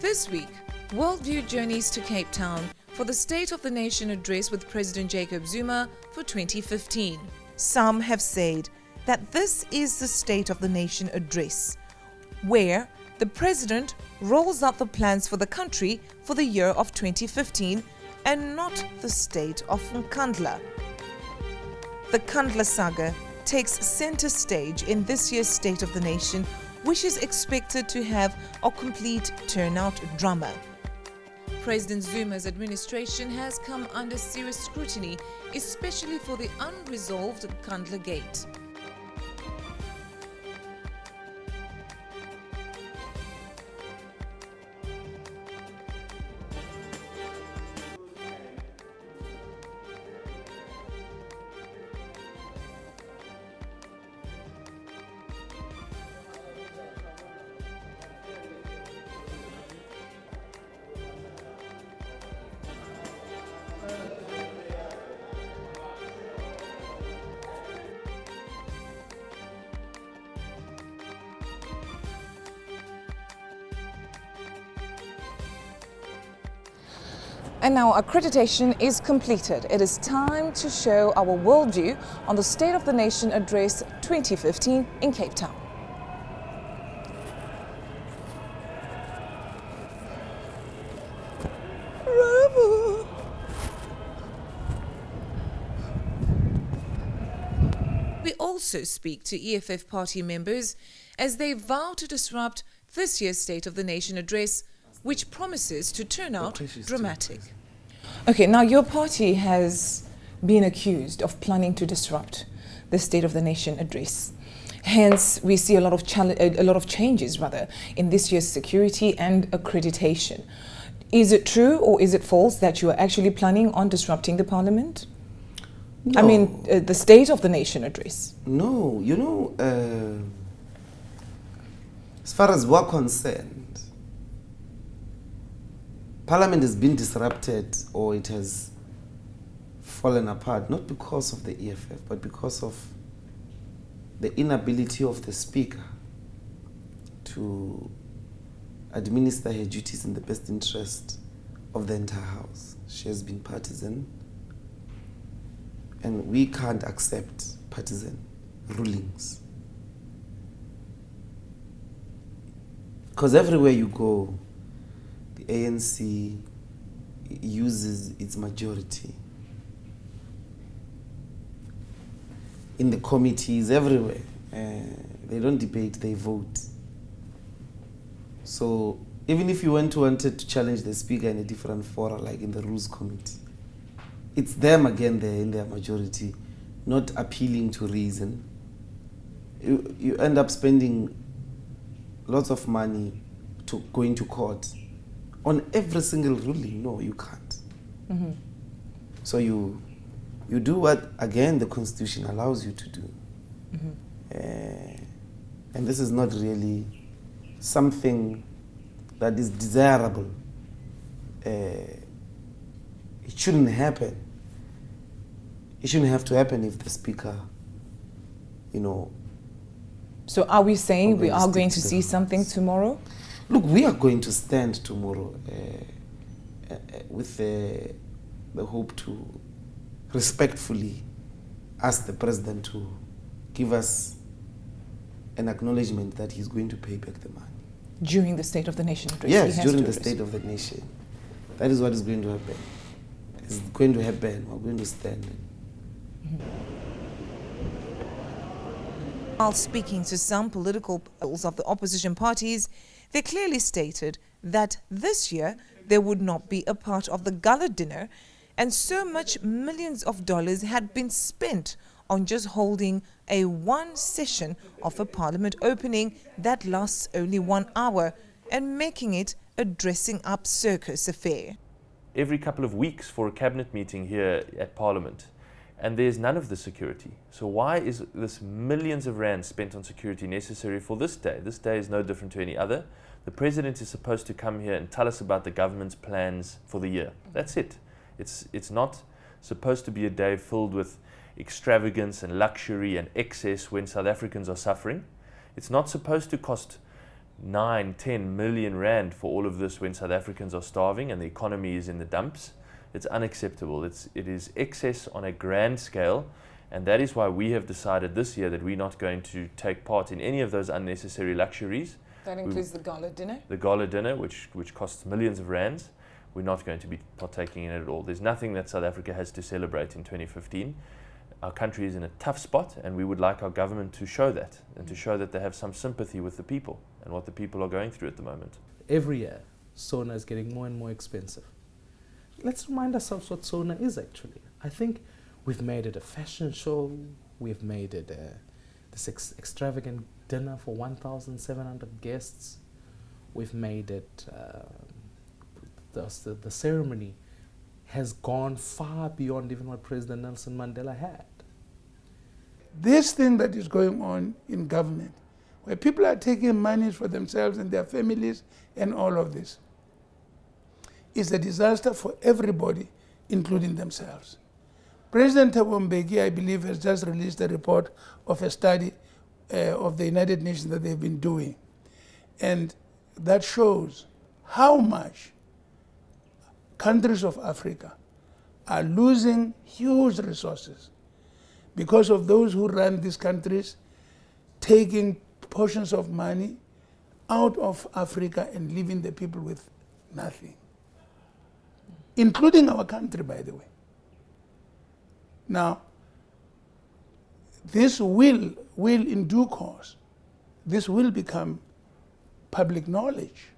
This week, Worldview journeys to Cape Town for the State of the Nation address with President Jacob Zuma for 2015. Some have said that this is the State of the Nation address, where the President rolls out the plans for the country for the year of 2015 and not the state of Nkandla. The Nkandla saga takes center stage in this year's State of the Nation, which is expected to have a complete turnout drama. President Zuma's administration has come under serious scrutiny, especially for the unresolved Nkandla Gate. And now accreditation is completed. It is time to show our worldview on the State of the Nation Address 2015 in Cape Town. Bravo. We also speak to EFF party members as they vow to disrupt this year's State of the Nation Address, which promises to turn out dramatic. Okay, now your party has been accused of planning to disrupt the State of the Nation address. Hence, we see a lot of changes in this year's security and accreditation. Is it true or is it false that you are actually planning on disrupting the Parliament? No. I mean, the State of the Nation address. No, as far as we're concerned, Parliament has been disrupted, or it has fallen apart, not because of the EFF, but because of the inability of the Speaker to administer her duties in the best interest of the entire House. She has been partisan, and we can't accept partisan rulings. Because everywhere you go, the ANC uses its majority in the committees, everywhere. They don't debate, they vote. So even if you wanted to challenge the Speaker in a different fora, like in the Rules Committee, it's them again there in their majority, not appealing to reason. You end up spending lots of money to going to court on every single ruling. No, you can't. Mm-hmm. So you do what, again, the Constitution allows you to do. Mm-hmm. And this is not really something that is desirable. It shouldn't happen. It shouldn't have to happen if the Speaker, So are we saying we are going to see something tomorrow? Look, we are going to stand tomorrow with the hope to respectfully ask the President to give us an acknowledgement that he's going to pay back the money. During the State of the Nation address? Yes, during the State of the Nation. That is what is going to happen. It's going to happen. We're going to stand. Mm-hmm. While speaking to some political polls of the opposition parties, they clearly stated that this year there would not be a part of the gala dinner, and so much millions of dollars had been spent on just holding a one session of a Parliament opening that lasts only 1 hour and making it a dressing up circus affair. Every couple of weeks for a cabinet meeting here at Parliament, and there's none of the security. So why is this millions of rands spent on security necessary for this day? This day is no different to any other. The President is supposed to come here and tell us about the government's plans for the year. That's it. It's not supposed to be a day filled with extravagance and luxury and excess when South Africans are suffering. It's not supposed to cost 9, 10 million rand for all of this when South Africans are starving and the economy is in the dumps. It's unacceptable. It is excess on a grand scale, and that is why we have decided this year that we're not going to take part in any of those unnecessary luxuries. That includes the gala dinner? The gala dinner, which costs millions of rands. We're not going to be partaking in it at all. There's nothing that South Africa has to celebrate in 2015. Our country is in a tough spot, and we would like our government to show that, and to show that they have some sympathy with the people and what the people are going through at the moment. Every year, SONA is getting more and more expensive. Let's remind ourselves what SONA is actually. I think we've made it a fashion show, we've made it this extravagant dinner for 1,700 guests, we've made it, the ceremony has gone far beyond even what President Nelson Mandela had. This thing that is going on in government, where people are taking money for themselves and their families and all of this, is a disaster for everybody, including themselves. President Thabo Mbeki, I believe, has just released a report of a study of the United Nations that they've been doing. And that shows how much countries of Africa are losing huge resources because of those who run these countries taking portions of money out of Africa and leaving the people with nothing, including our country, by the way. Now, this will in due course, this will become public knowledge.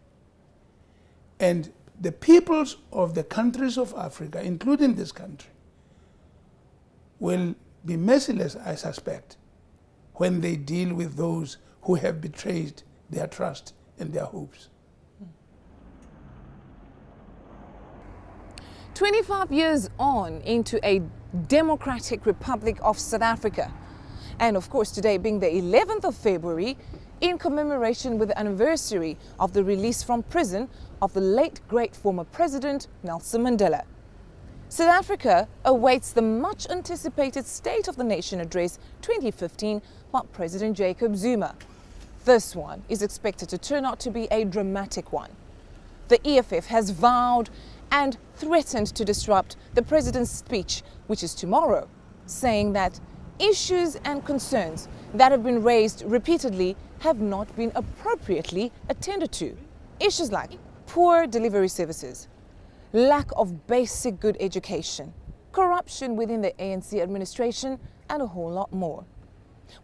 And the peoples of the countries of Africa, including this country, will be merciless, I suspect, when they deal with those who have betrayed their trust and their hopes. 25 years on into a democratic Republic of South Africa. And of course, today being the 11th of February, in commemoration with the anniversary of the release from prison of the late great former President Nelson Mandela. South Africa awaits the much anticipated State of the Nation Address 2015 by President Jacob Zuma. This one is expected to turn out to be a dramatic one. The EFF has vowed and threatened to disrupt the president's speech, which is tomorrow, saying that issues and concerns that have been raised repeatedly have not been appropriately attended to. Issues like poor delivery services, lack of basic good education, corruption within the ANC administration, and a whole lot more.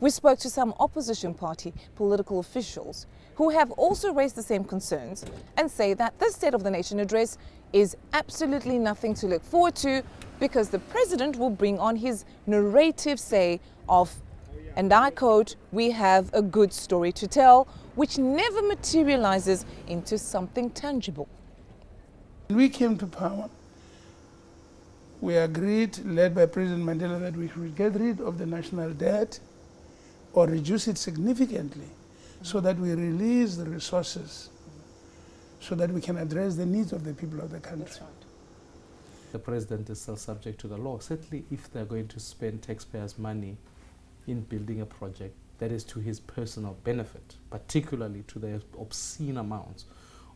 We spoke to some opposition party political officials who have also raised the same concerns and say that this State of the Nation address is absolutely nothing to look forward to because the president will bring on his narrative say of, and I quote, "We have a good story to tell," which never materializes into something tangible. When we came to power, we agreed, led by President Mandela, that we should get rid of the national debt or reduce it significantly so that we release the resources so that we can address the needs of the people of the country. That's right. The president is still subject to the law. Certainly if they're going to spend taxpayers' money in building a project that is to his personal benefit, particularly to the obscene amounts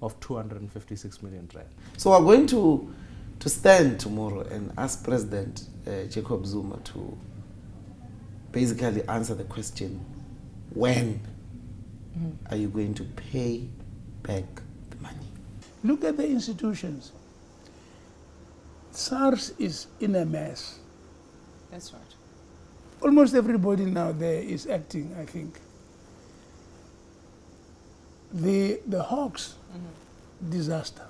of 256 million rand. So we're going to stand tomorrow and ask President Jacob Zuma to basically answer the question, when are you going to pay back the money? Look at the institutions. SARS is in a mess. That's right. Almost everybody now there is acting, I think. The Hawks disaster.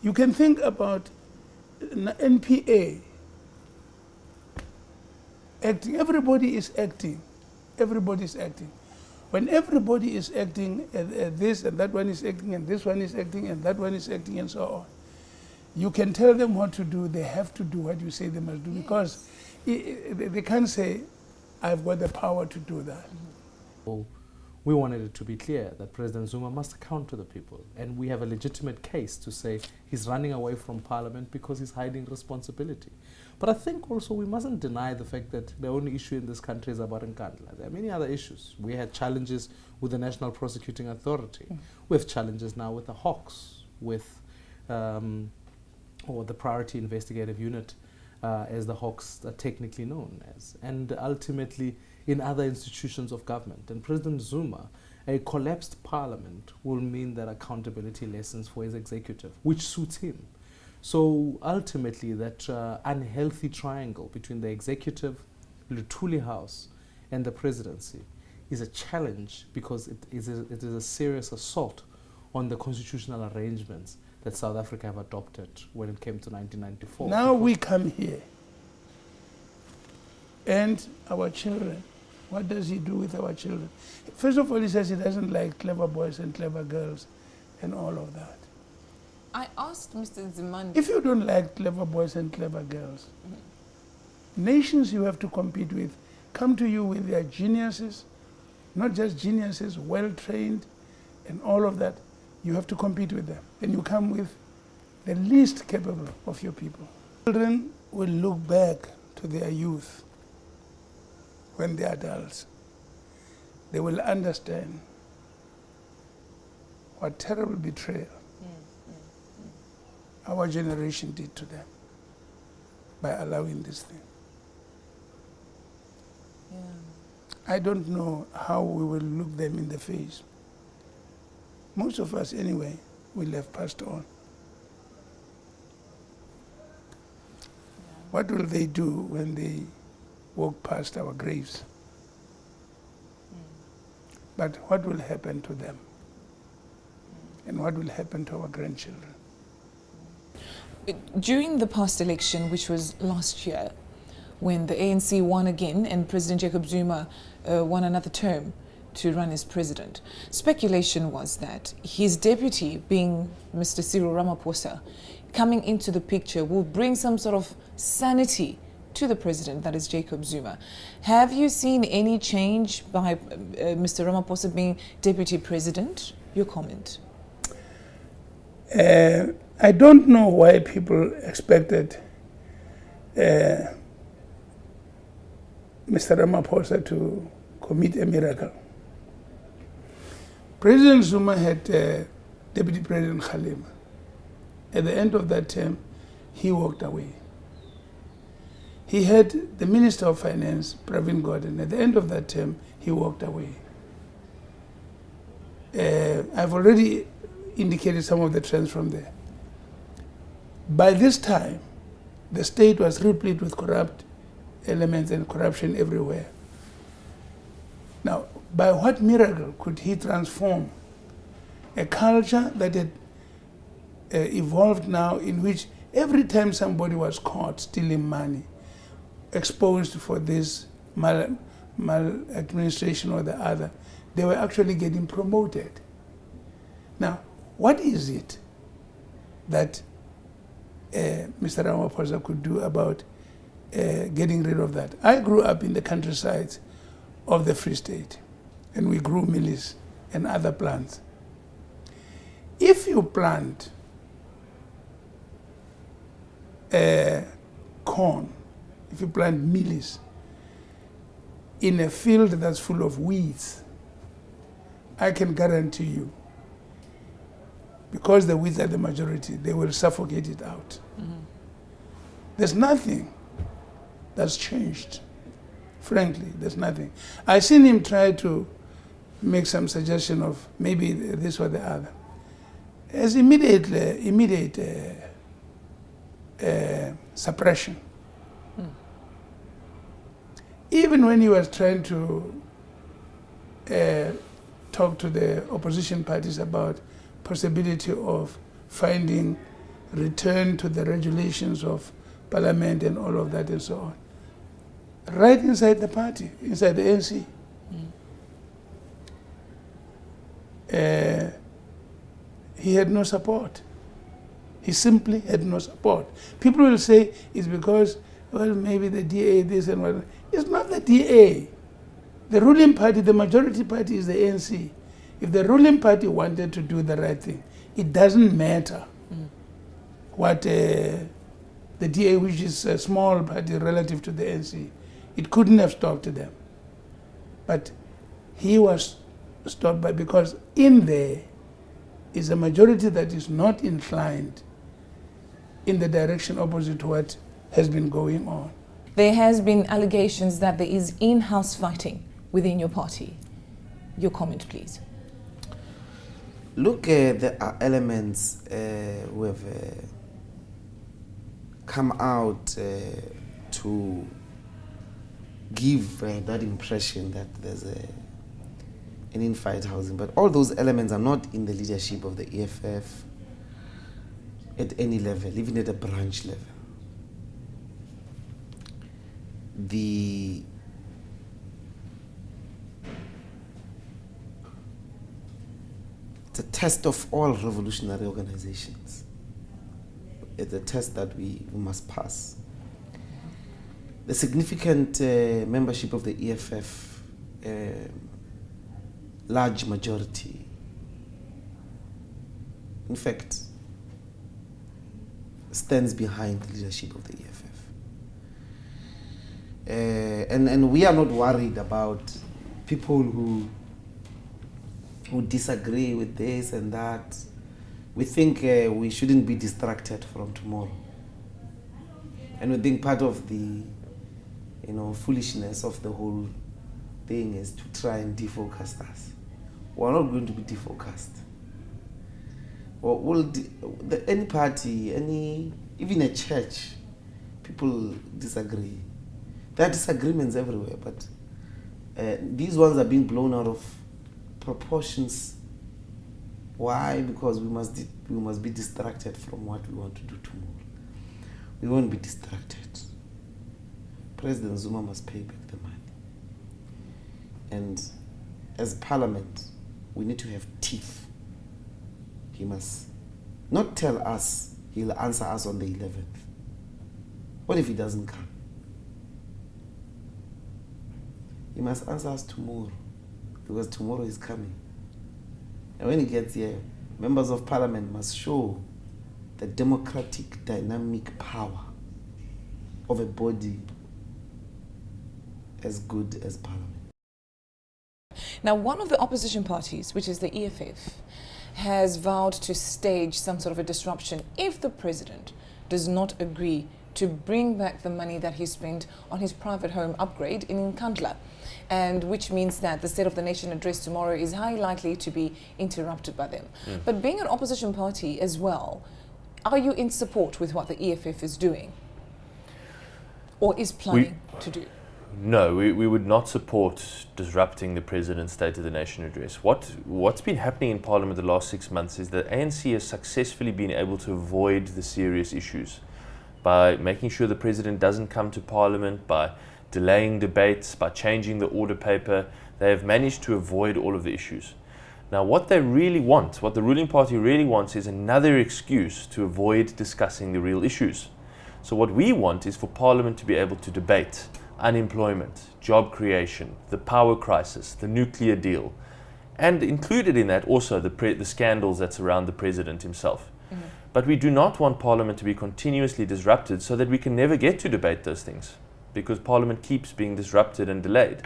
You can think about NPA acting. Everybody is acting. Everybody is acting. When everybody is acting, this and that one is acting, and this one is acting, and that one is acting, and so on, you can tell them what to do. They have to do what you say they must do, because they can't say, I've got the power to do that. we wanted it to be clear that President Zuma must account to the people. And we have a legitimate case to say he's running away from Parliament because he's hiding responsibility. But I think also we mustn't deny the fact that the only issue in this country is about Nkandla. There are many other issues. We had challenges with the National Prosecuting Authority. We have challenges now with the Hawks, with or the Priority Investigative Unit, as the Hawks are technically known as, and ultimately in other institutions of government. And President Zuma, a collapsed parliament will mean that accountability lessens for his executive, which suits him. So ultimately that unhealthy triangle between the executive, Luthuli House, and the presidency is a challenge because it is a serious assault on the constitutional arrangements that South Africa have adopted when it came to 1994. Now we come here, and our children, what does he do with our children? First of all, he says he doesn't like clever boys and clever girls and all of that. I asked Mr. Zimande. If you don't like clever boys and clever girls, nations you have to compete with come to you with their geniuses, not just geniuses, well-trained and all of that. You have to compete with them. And you come with the least capable of your people. Children will look back to their youth when they're adults. They will understand what terrible betrayal our generation did to them by allowing this thing. Yeah. I don't know how we will look them in the face. Most of us, anyway, will have passed on. What will they do when they walk past our graves? But what will happen to them? And what will happen to our grandchildren? During the past election, which was last year, when the ANC won again and President Jacob Zuma won another term to run as president, speculation was that his deputy, being Mr. Cyril Ramaphosa, coming into the picture will bring some sort of sanity to the president, that is Jacob Zuma. Have you seen any change by Mr. Ramaphosa being deputy president? Your comment. I don't know why people expected Mr. Ramaphosa to commit a miracle. President Zuma had Deputy President Khalema. At the end of that term, he walked away. He had the Minister of Finance, Pravin Gordhan. At the end of that term, he walked away. I've already indicated some of the trends from there. By this time, the state was replete with corrupt elements and corruption everywhere. Now, by what miracle could he transform a culture that had evolved now in which every time somebody was caught stealing money, exposed for this maladministration or the other, they were actually getting promoted. Now, what is it that Mr. Ramaphosa could do about getting rid of that? I grew up in the countryside of the Free State, and we grew maize and other plants. If you plant corn, if you plant maize in a field that's full of weeds, I can guarantee you, because the weeds are the majority, they will suffocate it out. There's nothing that's changed. Frankly, there's nothing. I seen him try to make some suggestion of maybe this or the other. As immediate suppression. Even when he was trying to talk to the opposition parties about possibility of finding return to the regulations of parliament and all of that and so on, right inside the party, inside the ANC. He had no support. He simply had no support. People will say it's because, well, maybe the DA this and what. It's not the DA. The ruling party, the majority party is the ANC. If the ruling party wanted to do the right thing, it doesn't matter what the DA, which is a small party relative to the ANC, it couldn't have stopped them. But he was stopped by, because in there is a majority that is not inclined in the direction opposite to what has been going on. There has been allegations that there is in-house fighting within your party. Your comment, please. Look, there are elements who have come out to give that impression that there's an in-fight housing. But all those elements are not in the leadership of the EFF at any level, even at a branch level. It's a test of all revolutionary organizations. It's a test that we must pass. The significant membership of the EFF, large majority, in fact, stands behind the leadership of the EFF. And we are not worried about people who disagree with this and that. We think we shouldn't be distracted from tomorrow. And we think part of the foolishness of the whole thing is to try and defocus us. We're not going to be defocused. Any party, even a church, people disagree. There are disagreements everywhere, but these ones are being blown out of proportions. Why? Because we must be distracted from what we want to do tomorrow. We won't be distracted. President Zuma must pay back the money. And as Parliament, we need to have teeth. He must not tell us he'll answer us on the 11th. What if he doesn't come? He must answer us tomorrow, because tomorrow is coming. And when he gets here, members of Parliament must show the democratic, dynamic power of a body as good as Parliament. Now, one of the opposition parties, which is the EFF, has vowed to stage some sort of a disruption if the president does not agree to bring back the money that he spent on his private home upgrade in Nkandla, and which means that the State of the Nation address tomorrow is highly likely to be interrupted by them. But being an opposition party as well, are you in support with what the EFF is doing or is planning to do? No, we would not support disrupting the President's State of the Nation address. What's been happening in Parliament the last 6 months is that ANC has successfully been able to avoid the serious issues by making sure the President doesn't come to Parliament, by delaying debates, by changing the order paper. They have managed to avoid all of the issues. Now, what they really want, what the ruling party really wants, is another excuse to avoid discussing the real issues. So what we want is for Parliament to be able to debate unemployment, job creation, the power crisis, the nuclear deal, and included in that also the scandals that surround the President himself. But we do not want Parliament to be continuously disrupted so that we can never get to debate those things, because Parliament keeps being disrupted and delayed.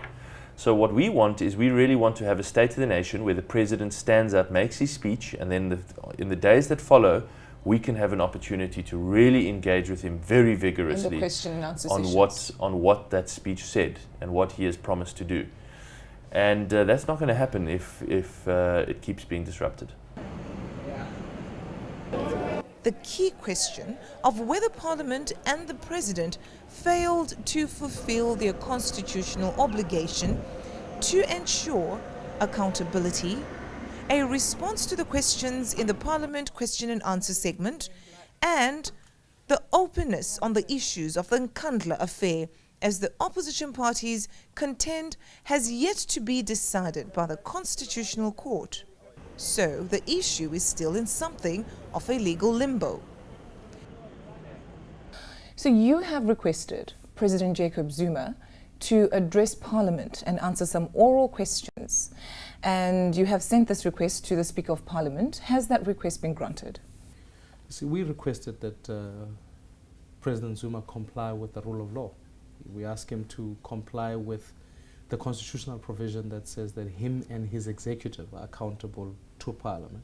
So what we want is, we really want to have a State of the Nation where the President stands up, makes his speech, and then in the days that follow, we can have an opportunity to really engage with him very vigorously in the question and answer on what that speech said and what he has promised to do. And that's not going to happen if it keeps being disrupted. The key question of whether Parliament and the President failed to fulfill their constitutional obligation to ensure accountability, a response to the questions in the Parliament question and answer segment, and the openness on the issues of the Nkandla affair, as the opposition parties contend, has yet to be decided by the Constitutional Court. So the issue is still in something of a legal limbo. So you have requested President Jacob Zuma to address Parliament and answer some oral questions. And you have sent this request to the Speaker of Parliament. Has that request been granted? See, we requested that President Zuma comply with the rule of law. We asked him to comply with the constitutional provision that says that him and his executive are accountable to Parliament.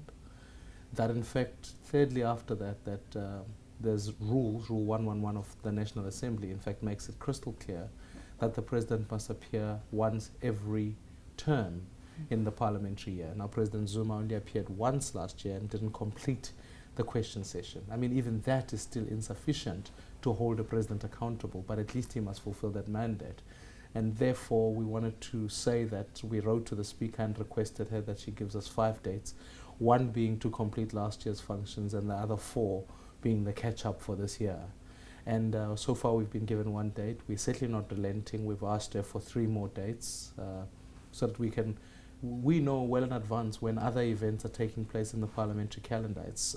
That in fact, thirdly after that, there's rules, Rule 111 of the National Assembly, in fact makes it crystal clear that the President must appear once every term in the parliamentary year. Now, President Zuma only appeared once last year and didn't complete the question session. I mean, even that is still insufficient to hold the President accountable, but at least he must fulfill that mandate. And therefore, we wanted to say that we wrote to the Speaker and requested her that she gives us 5 dates, one being to complete last year's functions and the other 4 being the catch-up for this year. And so far we've been given 1 date. We're certainly not relenting. We've asked her for 3 more dates so that we know well in advance when other events are taking place in the parliamentary calendar. It's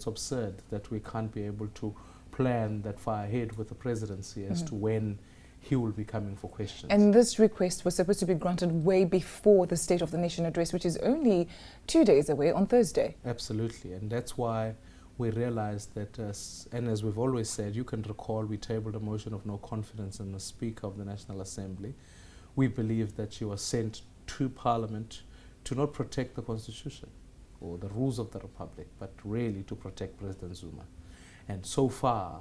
absurd that we can't be able to plan that far ahead with the presidency as to when he will be coming for questions. And this request was supposed to be granted way before the State of the Nation address, which is only 2 days away on Thursday. Absolutely, and that's why we realized that, and as we've always said, you can recall we tabled a motion of no confidence in the Speaker of the National Assembly. We believe that she was sent to Parliament to not protect the Constitution or the rules of the Republic, but really to protect President Zuma. And so far,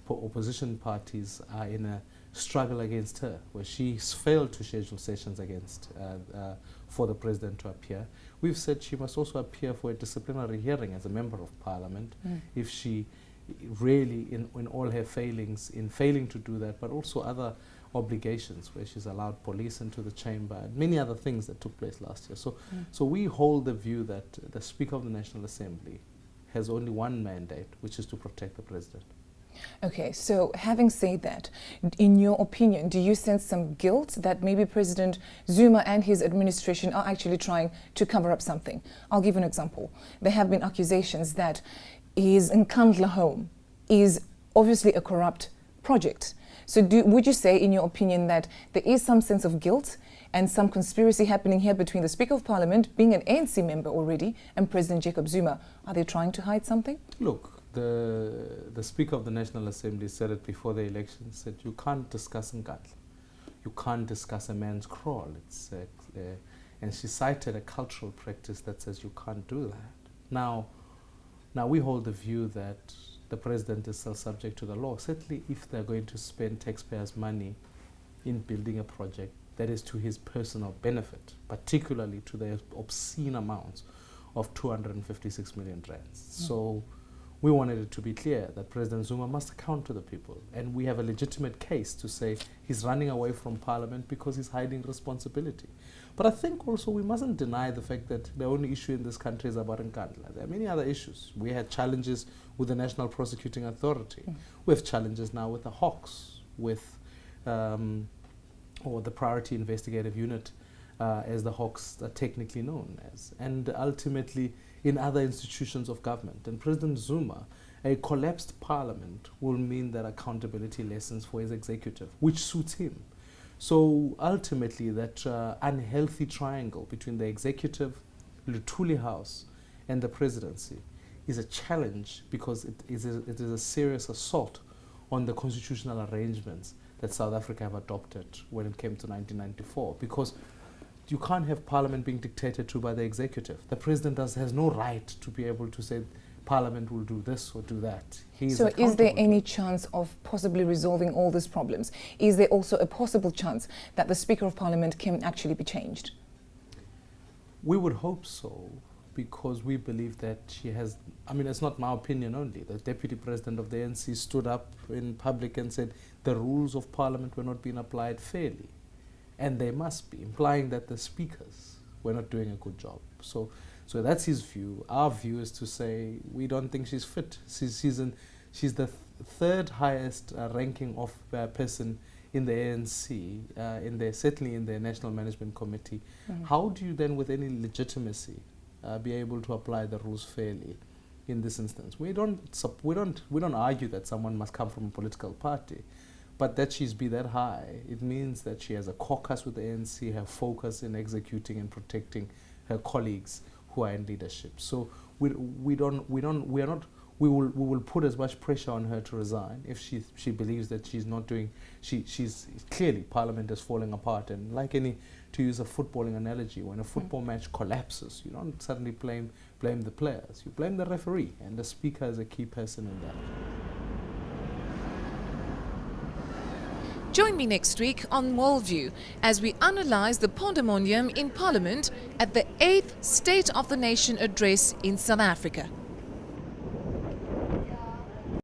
opposition parties are in a struggle against her, where she's failed to schedule sessions for the President to appear. We've said she must also appear for a disciplinary hearing as a Member of Parliament if she really, in all her failings, in failing to do that, but also other obligations where she's allowed police into the chamber and many other things that took place last year. So we hold the view that the Speaker of the National Assembly has only one mandate, which is to protect the President. Okay, so having said that, in your opinion, do you sense some guilt that maybe President Zuma and his administration are actually trying to cover up something? I'll give an example. There have been accusations that his Nkandla home is obviously a corrupt project. So would you say, in your opinion, that there is some sense of guilt and some conspiracy happening here between the Speaker of Parliament, being an ANC member already, and President Jacob Zuma? Are they trying to hide something? Look, the Speaker of the National Assembly said it before the election, said you can't discuss Nkandla. You can't discuss a man's crawl. And she cited a cultural practice that says you can't do that. Now we hold the view that the President is still subject to the law. Certainly if they're going to spend taxpayers' money in building a project that is to his personal benefit, particularly to the obscene amounts of 256 million rands. So we wanted it to be clear that President Zuma must account to the people, and we have a legitimate case to say he's running away from Parliament because he's hiding responsibility. But I think also we mustn't deny the fact that the only issue in this country is about Nkandla. There are many other issues. We had challenges with the National Prosecuting Authority. We have challenges now with the Hawks, with or the Priority Investigative Unit, as the Hawks are technically known as, and ultimately in other institutions of government. And President Zuma, a collapsed parliament will mean that accountability lessens for his executive, which suits him. So ultimately that unhealthy triangle between the executive, Luthuli House, and the presidency is a challenge because it is a serious assault on the constitutional arrangements that South Africa have adopted when it came to 1994, because you can't have Parliament being dictated to by the executive. The President has no right to be able to say Parliament will do this or do that. So is there any chance of possibly resolving all these problems? Is there also a possible chance that the Speaker of Parliament can actually be changed? We would hope so, because we believe that she has, I mean, it's not my opinion only. The Deputy President of the ANC stood up in public and said the rules of Parliament were not being applied fairly. And they must be, implying that the speakers were not doing a good job. So that's his view. Our view is to say we don't think she's fit. She's the third highest ranking of person in the ANC, certainly in the National Management Committee. How do you then, with any legitimacy, be able to apply the rules fairly in this instance? We don't argue that someone must come from a political party, But that she's be that high, it means that she has a caucus with the ANC, her focus in executing and protecting her colleagues who are in leadership. So we will put as much pressure on her to resign if she believes that she's not doing. She's clearly, Parliament is falling apart, and like any, to use a footballing analogy, when a football match collapses, you don't suddenly blame the players, you blame the referee, and the Speaker is a key person in that. Join me next week on Worldview as we analyse the pandemonium in Parliament at the 8th State of the Nation address in South Africa.